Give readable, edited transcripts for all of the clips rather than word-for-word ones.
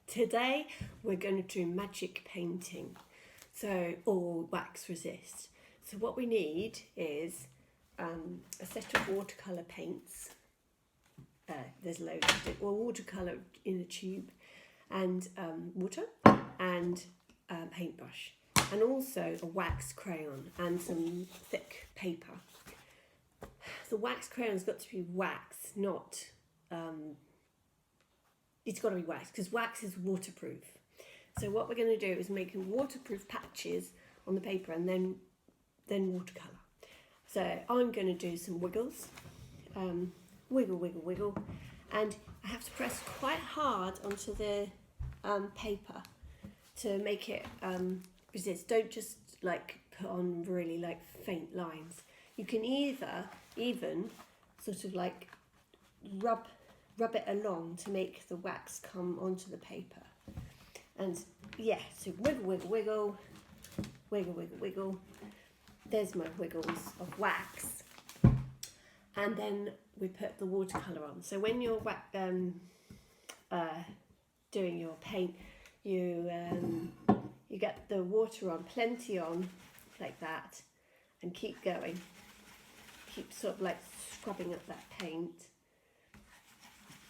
Today we're going to do magic painting, or wax resist. So what we need is a set of watercolour paints. There's loads of it, or watercolour in a tube, and water and paintbrush, and also a wax crayon and some thick paper. The wax crayon's got to be wax, not it's got to be wax, because wax is waterproof. So what we're going to do is make waterproof patches on the paper and then watercolour. So I'm going to do some wiggles, wiggle, wiggle, wiggle, and I have to press quite hard onto the paper to make it resist. Don't just like put on really like faint lines. You can even sort of like rub it along to make the wax come onto the paper. And yeah, so wiggle, wiggle, wiggle, wiggle, wiggle, wiggle. There's my wiggles of wax. And then we put the watercolour on. So when you're doing your paint, you get the water on, plenty on, like that, and keep going. Keep sort of like scrubbing up that paint.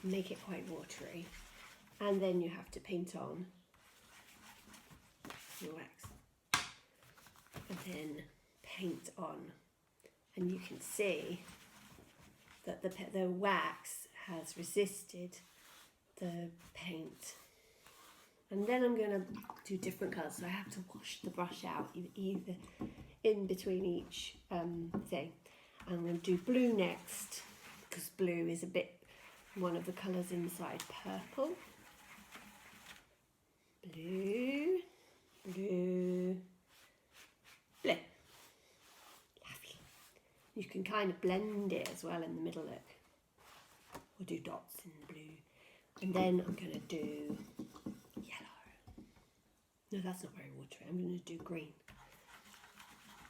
Make it quite watery, and then you have to paint on your wax, and then paint on, and you can see that the wax has resisted the paint. And then I'm going to do different colours, so I have to wash the brush out either in between each thing. I'm going to do blue next, because blue is one of the colours inside purple. Blue, blue, blue. Lovely. You can kind of blend it as well in the middle, look. We'll do dots in the blue. And then I'm going to do yellow. No, that's not very watery. I'm going to do green.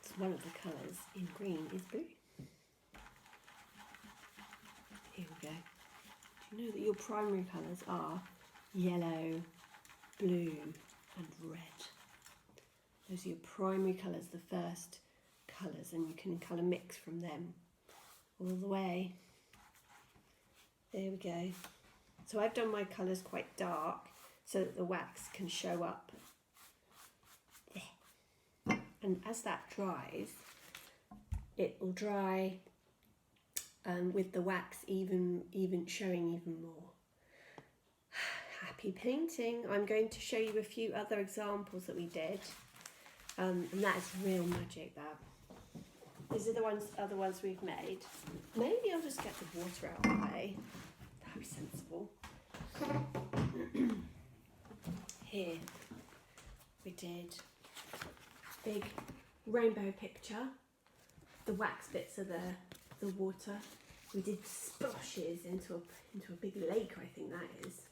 So one of the colours in green is blue. Here we go. Do you know that your primary colours are yellow, blue and red? Those are your primary colours, the first colours, and you can colour mix from them all the way. There we go. So I've done my colours quite dark so that the wax can show up there. And as that dries, it will dry with the wax even showing even more. Happy painting. I'm going to show you a few other examples that we did, and that is real magic. That these are the other ones we've made. Maybe I'll just get the water out of the way. That'd be sensible. Here we did big rainbow picture. The wax bits are the water. We did splashes into a big lake, I think that is.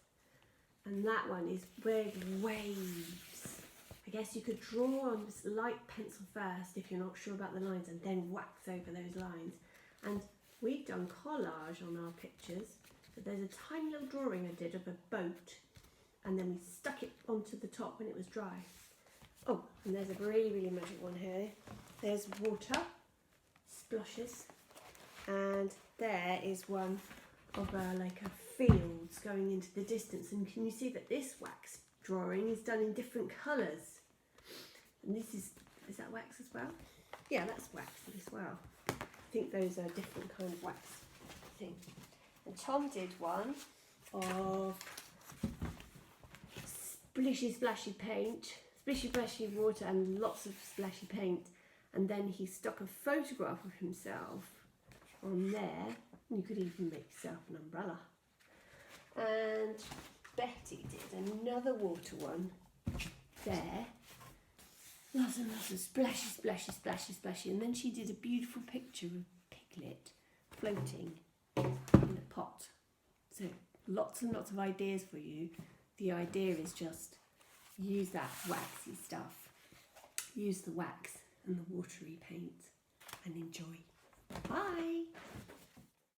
And that one is big waves. I guess you could draw on light pencil first if you're not sure about the lines, and then wax over those lines. And we've done collage on our pictures, but there's a tiny little drawing I did of a boat, and then we stuck it onto the top when it was dry. Oh, and there's a really, really magic one here. There's water, splashes, and there is one of like a fields going into the distance, and can you see that this wax drawing is done in different colours? And this is that wax as well? Yeah, that's wax as well. I think those are different kind of wax thing. And Tom did one of splishy splashy paint, splishy splashy water and lots of splashy paint, and then he stuck a photograph of himself on there. You could even make yourself an umbrella. And Betty did another water one there. Lots and lots of splashy, splashy, splashy, splashy. And then she did a beautiful picture of Piglet floating in a pot. So lots and lots of ideas for you. The idea is just use that waxy stuff. Use the wax and the watery paint and enjoy. Bye!